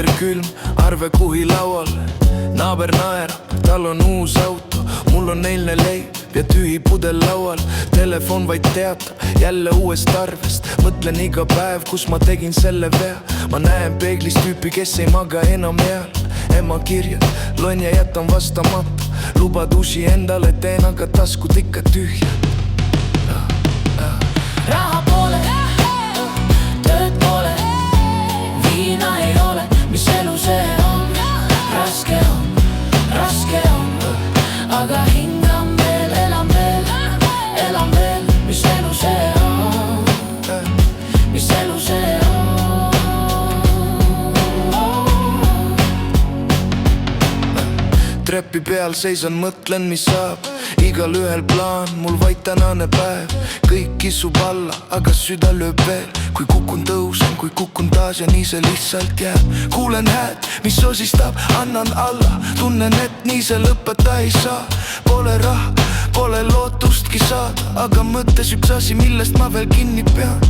elekter külm, arve kuhi laual. Naaber naerab, tal on uus auto, mul on eilne leib ja tühi pudel laual. Telefon vaid teatab jälle uuest arvest. Mõtlen iga päev, kus ma tegin selle vea. Ma näen peeglis tüüpi, kes ei maga enam eal. Ema kirjad, loen ja jätan vastamata. Lubadusi endale teen, aga taskud ikka tühjad. Raha pole, tööd pole, viina ei ole, mis elu see on. Raske on, aga hingan veel, elan veel, mis elu see on, mis elu see on. Trepi peal seisan, mõtlen, mis saab. Igal ühel plaan, mul vaid tänane päev. Kõik kissub alla, aga süda lööb veel. Kui kukun tõusen, kui kukun taas ja nii see lihtsalt jääb. Kuulen hääd, mis sosistab, annan alla. Tunnen, et nii see lõpeta ei saa. Pole raha, pole lootustki saada, aga mõttes üks asi, millest ma veel kinni pean.